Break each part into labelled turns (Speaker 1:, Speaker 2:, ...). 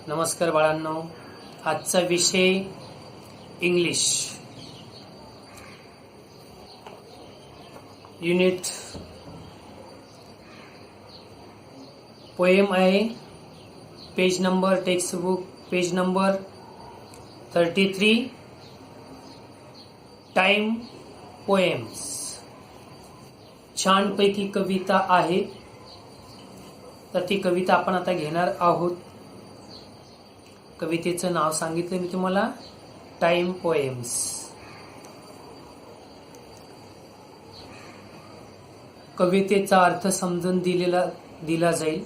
Speaker 1: नमस्कार बाळांनो, आजचा विषय इंग्लिश युनिट पोएम आहे. Page number text book page number 33 time poems. छानपैकी कविता आहे, तर ती कविता आपण आता घेणार आहोत. कवितेचं नाव सांगितलं मी तुम्हाला, टाइम पोएम्स. कवितेचा अर्थ समजून दिला जाईल.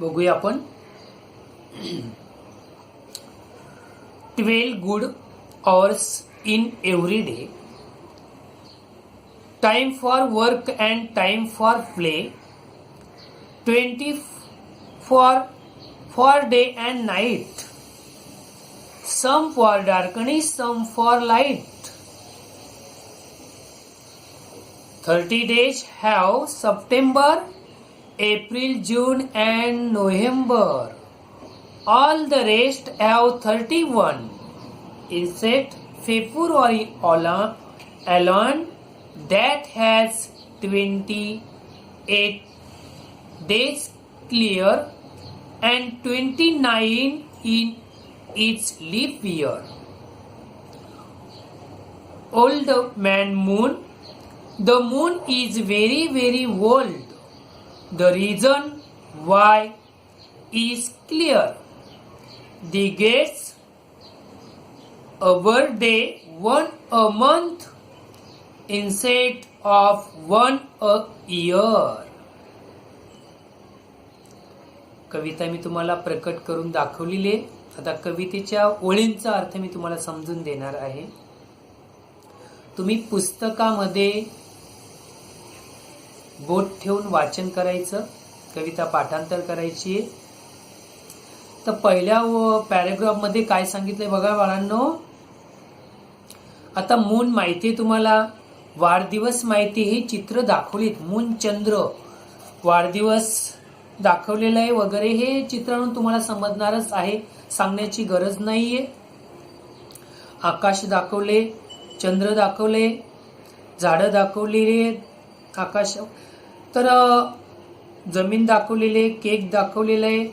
Speaker 1: बघूया आपण. 12 good hours in every day, time for work and time for play, 24 day and night, some for darkness, some for light. 30 days have September, April, June and November. All the rest have 31. Except February alone that has 28 days clear and 29 in its leap year. Old man moon, the moon is very very old. The reason why is clear. The gets a birthday one a month instead of one a year. कविता मी तुम्हाला प्रकट करून दाखवलेली आहे. आता कवितेच्या ओळींचा अर्थ मी तुम्हाला समजून देणार आहे. तुम्ही पुस्तकामध्ये बोट ठेवून वाचन करायचं, कविता पाठांतर करायची आहे. तर पहिल्या पॅराग्राफ मध्ये काय सांगितलंय बघा बाळांनो. आता मून माहिती तुम्हाला, वाढदिवस माहिती, हे चित्र दाखवलीत. मून चंद्र वाढदिवस दाखवलेलं आहे वगैरे, हे चित्रण तुम्हाला समजणारच आहे, सांगण्याची गरज नाहीये. आकाश दाखवले, चंद्र दाखवले, झाडं दाखवलेले आकाश, तर जमीन दाखवलेले, केक दाखवलेला आहे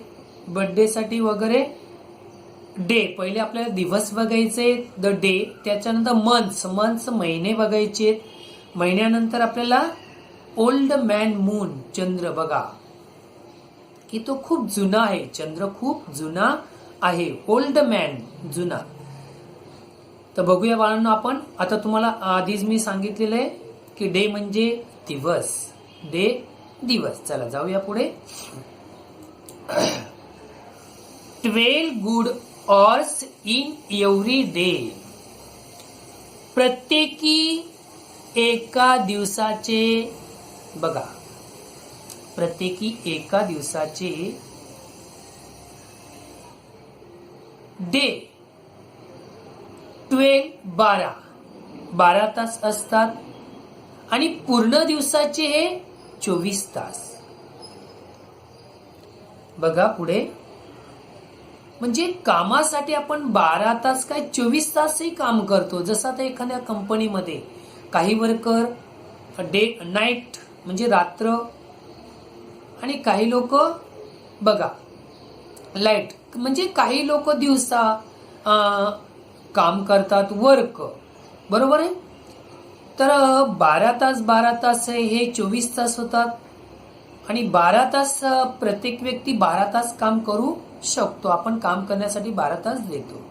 Speaker 1: बर्थडे साठी वगैरे. डे पहिले आपल्याला दिवस बघायचे, द डे. त्याच्यानंतर मंथ्स महिने बघायचे. महिन्यानंतर आपल्याला ओल्ड मॅन मून, चंद्र बघा की तो खूप जुना आहे. चंद्र खूप जुना आहे. ओल्ड मॅन जुना. तर बघूया बाळांनो आपण. आता तुम्हाला आधीच मी सांगितलेलं आहे की डे म्हणजे दिवस, डे दिवस. चला जाऊया पुढे. 12 good hours in every day. प्रत्येकी एका दिवसाचे बघा, प्रत्येकी एका दिवसाचे डे 12 तास असतात आणि पूर्ण दिवसाचे हे 24 तास. बघा पुढे, म्हणजे कामासाठी आपण 12 तास काय 24 तासही काम करतो. जसं आता एखाद्या कंपनीमध्ये काही वर्कर डे नाईट म्हणजे रात्र, आणि काही लोक बघा लाईट म्हणजे काही लोक दिवसा काम करतात, वर्क. बरोबर आहे. तर 12 तास हे 24 तास होतात. आणि 12 तास प्रत्येक व्यक्ती 12 तास काम करू शकतो. आपण काम करण्यासाठी 12 तास देतो.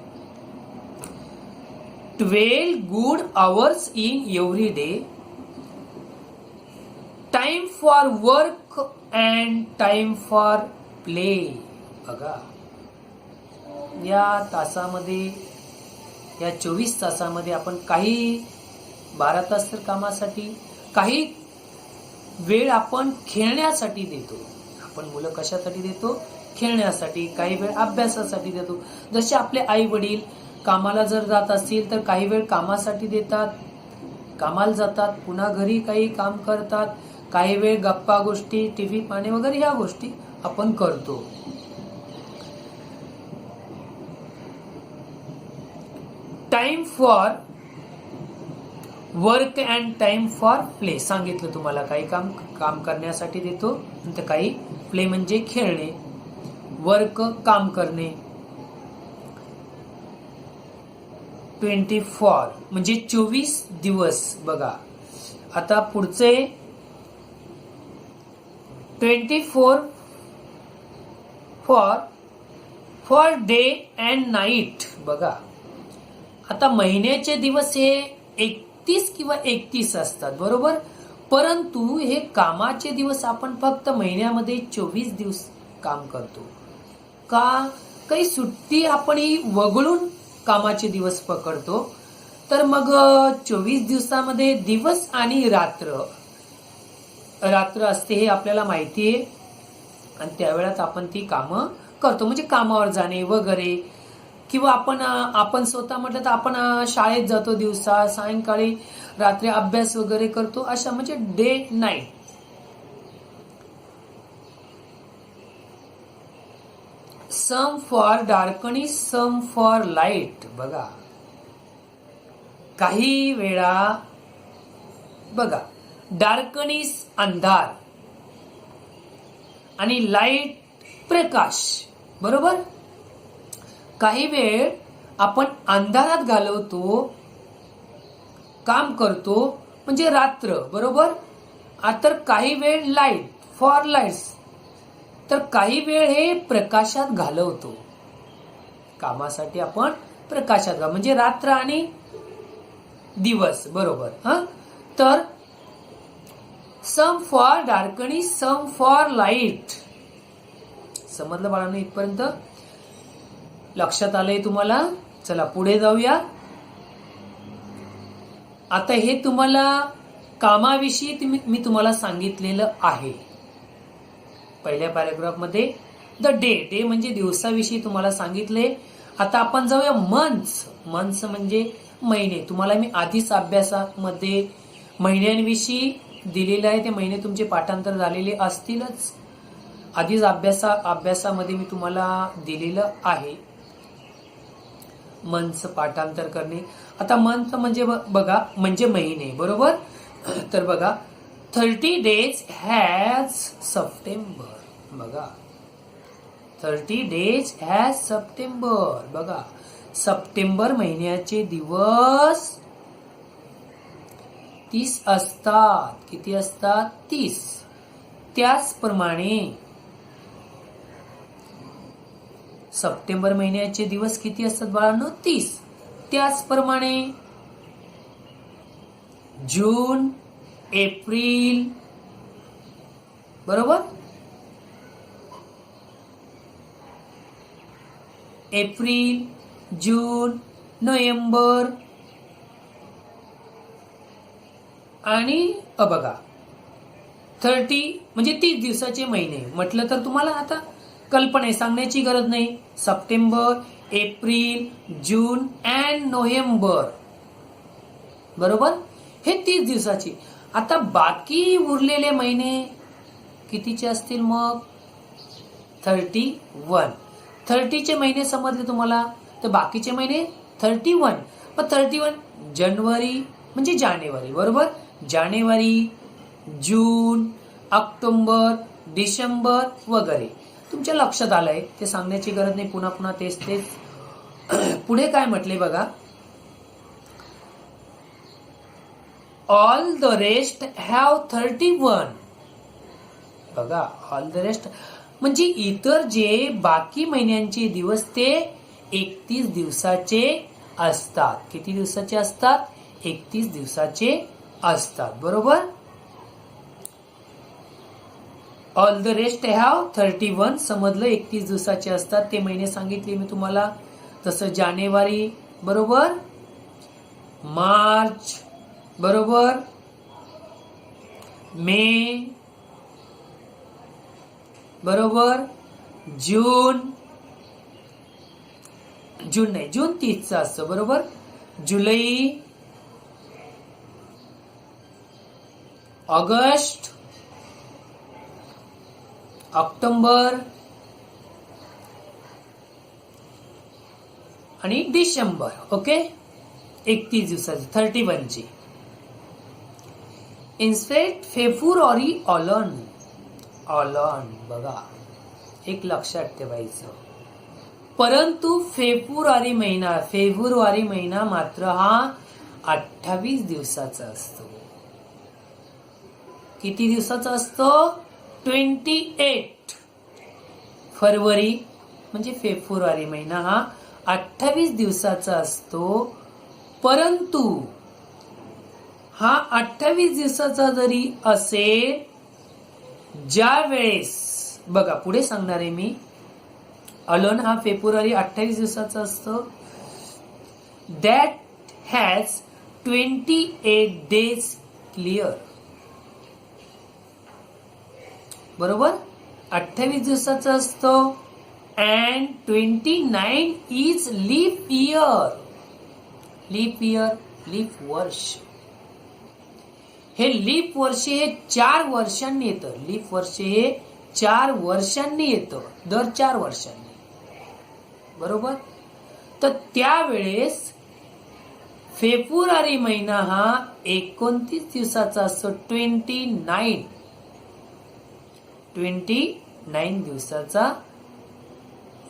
Speaker 1: 12 good hours in every day, time for work and time for play. बघा या तासामध्ये, या 24 तासामध्ये आपण काही 12 तास तर कामासाठी, काही वेळ आपण खेळण्यासाठी देतो. आपण मुलं कशासाठी देतो? खेळण्यासाठी. काही वेळ अभ्यासासाठी देतो. जसे आपले आई वडील कामाला जर जात असतील तर काही वेळ कामासाठी देतात, कामाला जातात, पुन्हा घरी काही काम करतात, काही वेळ गप्पा गोष्टी, टीव्ही पाहणे वगैरे ह्या गोष्टी आपण करतो. Time for work and time for play. सांगितलं तुम्हाला काही काम करण्यासाठी देतो, नंतर काही प्ले म्हणजे खेळणे. वर्क काम करणे. 24 म्हणजे 24 दिवस. बघा आता पुढचे 24 फॉर डे अँड नाईट. बघा आता महिन्याचे दिवस हे 31 किंवा 31 असतात, बरोबर. परंतु हे कामाचे दिवस आपण फक्त महिन्यामध्ये 24 दिवस काम करतो. का? काही सुट्टी आपण ही वगळून कामाचे दिवस पकडतो. तर मग 24 दिवसामध्ये दिवस आणि रात्र असते हे आपल्याला माहिती आहे. आणि त्यावेळेस आपण ती कामं करतो, म्हणजे कामावर जाणे वगैरे. किंवा आपण स्वतः म्हटलं तर आपण शाळेत जातो दिवसा, सायंकाळी रात्री अभ्यास वगैरे करतो, अशा म्हणजे day night. Some for darkness, some for light. बघा काही वेळा बघा डार्कनेस अंधार आणि लाईट प्रकाश, बरोबर. काही वेळ आपण अंधारात घालवतो, काम करतो म्हणजे रात्र, बरोबर. तर काही वेळ लाईट फॉर लाईट्स, तर काही वेळ हे प्रकाशात घालवतो. कामासाठी आपण प्रकाशात म्हणजे रात्र आणि दिवस, बरोबर. तर some for darkness, some for light. समजलं बाळांनो इथपर्यंत? लक्षात आलंय तुम्हाला? चला पुढे जाऊया. आता हे तुम्हाला कामाविषयी मी तुम्हाला सांगितलेलं आहे पहिल्या पॅराग्राफ मध्ये. द डे म्हणजे दिवसाविषयी तुम्हाला सांगितले. आता आपण जाऊया मंथ्स म्हणजे महिने. तुम्हाला मी आधीच अभ्यासामध्ये महिन्यांविषयी दिलेलं आहे, ते महिने तुमचे पाठांतर झालेले असतीलच. आधीच अभ्यासामध्ये मी तुम्हाला दिलेलं आहे मंथ्स पाठांतर करणे. आता मंथ म्हणजे बघा म्हणजे महिने, बरोबर. तर बघा 30 days हॅज सप्टेंबर. बघा 30 days हॅज सप्टेंबर. बघा सप्टेंबर महिन्याचे दिवस 30 असतात. किती असतात? 30. त्याचप्रमाणे सप्टेंबर महिन्याचे दिवस किती असतात बाळांनो? 30. त्याचप्रमाणे जून, एप्रिल, बरोबर. एप्रिल, जून, नोव्हेंबर आणि बघा 30 म्हणजे 30 दिवसाचे महिने म्हटलं तर तुम्हाला आता कल्पना सांगण्याची गरज नाही. September, April, June and November, बरोबर. हे 30 दिवसाचे. आता बाकी उरलेले महिने कितीचे असतील मग? 31. 30चे महिने समजले तुम्हाला. तर बाकीचे महिने 31. मग 31 जानेवारी म्हणजे जानेवारी, बरोबर. जानेवारी, जून, ऑक्टोबर, डिसेंबर वगैरे. तुमच्या लक्षात आलंय, ते सांगण्याची गरज नाही. पुन्हा पुन्हा तेच. पुढे काय म्हटले बघा. All the rest have 31. बघा ऑल द रेस्ट म्हणजे इतर जे बाकी महिन्यांचे दिवस ते 31 दिवसाचे असतात. किती दिवसाचे असतात? 31 दिवसाचे असतात, बरोबर. ऑल द रेस्ट हॅव 31 समजलं. 31 दिवसाचे असतात ते महिने सांगितले मी तुम्हाला. तसं जानेवारी, बरोबर. मार्च, बरोबर. मे, बरोबर. जून नाही, जून 30चा असतं, बरोबर. जुलै, ऑगस्ट ऑक्टोबर आणि डिसेंबर. ओके, 31 दिवसाची, 31ची. Inspect February ऑलन. ऑलन बघा, एक लक्षात ठेवायचं. परंतु फेब्रुवारी महिना मात्र हा 28 दिवसाचा असतो. किती दिवसाचा असतो? 28. फरवरी म्हणजे फेब्रुवारी महिना हा 28 दिवसाचा असतो. परंतु हा 28 दिवसाचा जरी असेल, ज्या वेळेस बघा पुढे सांगणार आहे मी, अलोन हा फेब्रुवारी 28 दिवसाचा असतो. That has 28 days clear. बरोबर, 28 दिवसाचा असतो. And 29 is leap year. Leap year, leap वर्ष. हे लीप वर्ष हे 4 वर्षांनी येतं. लीप वर्ष हे 4 वर्षांनी येतं, दर 4 वर्षांनी. बरोबर, तर त्यावेळेस फेब्रुवारी महिना हा 29 दिवसाचा असतो. 29 दिवसाचा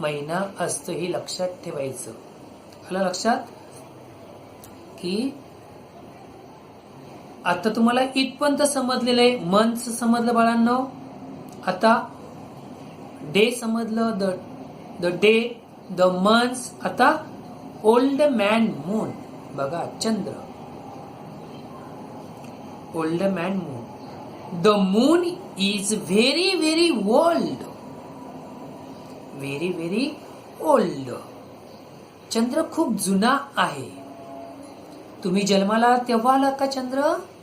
Speaker 1: महिना असतो. हे लक्षात ठेवायचं. आलं लक्षात की आता तुम्हाला इथपर्यंत समजलेलं आहे. मंथ समजलं बाळांनो. आता डे समजलं, द डे, द मंथ्स. आता ओल्ड मॅन मून बघा, चंद्र. Old man moon. The moon is very very old. Very very old. चंद्र खूप जुना आहे. तुम्ही जन्माला तेव्हा आला का चंद्र?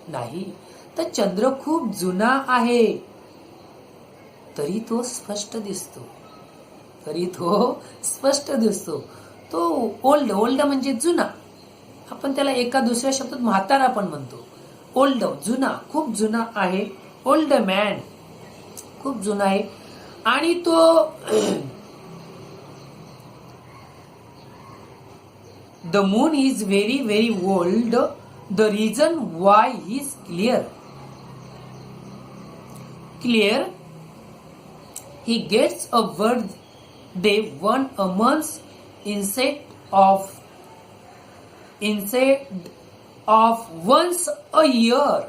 Speaker 1: नाही. तर चंद्र खूप जुना आहे, तरी तो स्पष्ट दिसतो. तो ओल्ड. ओल्ड म्हणजे जुना. आपण त्याला एका दुसऱ्या शब्दात म्हातारा पण म्हणतो. ओल्ड, जुना, खूप जुना आहे. ओल्ड मॅन, खूप जुना आहे. आणि तो the moon is very very old. The reason why is clear. Clear, he gets a birthday once a month instead of once a year.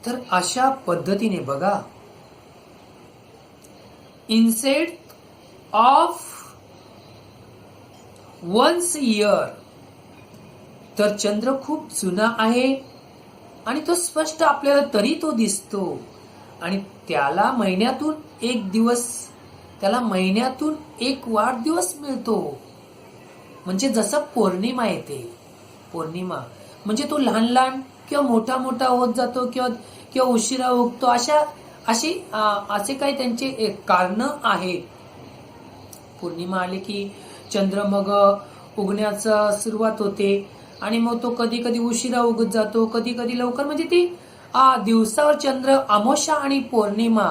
Speaker 1: तर अशा पद्धतीने बघा, instead of once a year, तर चंद्र खूप जुना आहे आणि तो स्पष्ट आपल्याला तरी तो दिसतो. आणि त्याला महिन्यातून एक वाढदिवस मिळतो. म्हणजे जसं पौर्णिमा येते. पौर्णिमा म्हणजे तो लहान लहान किंवा मोठा होत जातो किंवा उशिरा उगतो. असे काही त्यांचे कारण आहेत. पौर्णिमा आले की चंद्र मग उगण्याचा सुरुवात होते आणि मग तो कधी कधी उशिरा उगत जातो, कधी कधी लवकर. म्हणजे ती दिवसावर चंद्र, अमावस्या आणि पौर्णिमा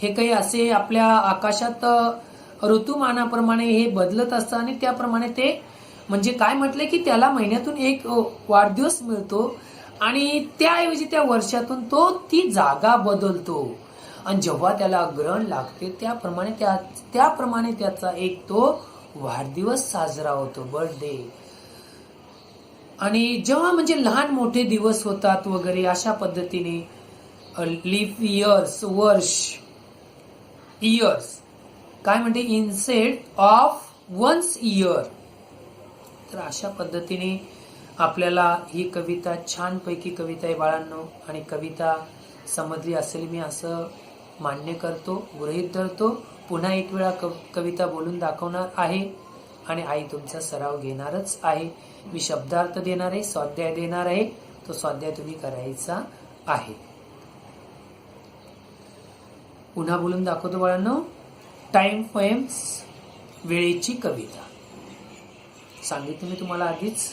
Speaker 1: हे काही असे आपल्या आकाशात ऋतुमानाप्रमाणे हे बदलत असतं. आणि त्याप्रमाणे ते म्हणजे काय म्हटलंय की त्याला महिन्यातून एक वाढदिवस मिळतो आणि त्याऐवजी त्या वर्षातून तो ती जागा बदलतो. आणि जेव्हा त्याला ग्रहण लागते त्याप्रमाणे त्याचा एक तो वाढदिवस साजरा होतो, बर्थडे. आणि जेव्हा म्हणजे लहान मोठे दिवस होतात वगैरे अशा पद्धतीने लीप इयर्स, वर्ष, इयर्स काय म्हणते, इन्स्टेड ऑफ वन्स इयर. तर अशा पद्धतीने आपल्याला ही कविता, छानपैकी कविता आहे बाळांनो. आणि कविता समजली असेल मी असं मान्य करतो, गृहीत धरतो. पुन्हा एक वेळा कविता बोलून दाखवणार आहे आणि आई तुमचा सराव घेणारच आहे. मी शब्दार्थ देणार आहे, स्वाध्याय देणार आहे. तो स्वाध्याय तुम्ही करायचा आहे. पुन्हा बोलून दाखवतो बाळांनो. टाइम पोएम्स, वेळेची कविता. सांगितलं मी तुम्हाला आधीच.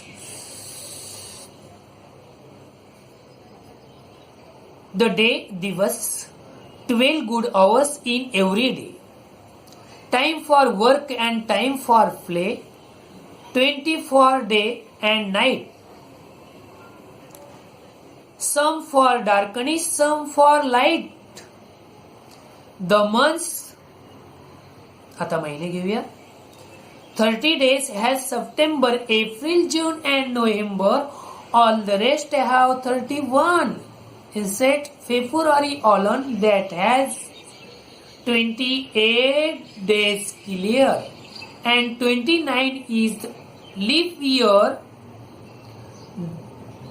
Speaker 1: द डे दिवस 12 good hours in every day. Time for work and time for play 24 day and night. Some for darkness, some for light. The months, आता महिने घेऊया. 30 days has September, April, June and November. All the rest have 31. Instead, February alone that has 28 days clear and 29 is leap year.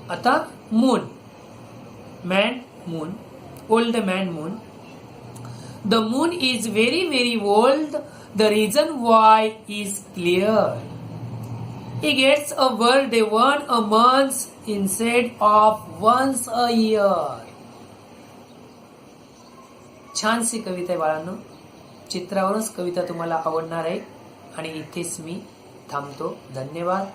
Speaker 1: आता moon, man moon, old man moon. The moon is very very old. The reason why is clear. He gets a birthday one a month instead of once a year. छानशी कविता आहे बाळांनो. चित्रावरूनच कविता तुम्हाला आवडणार आहे आणि इथेच मी थांबतो. धन्यवाद.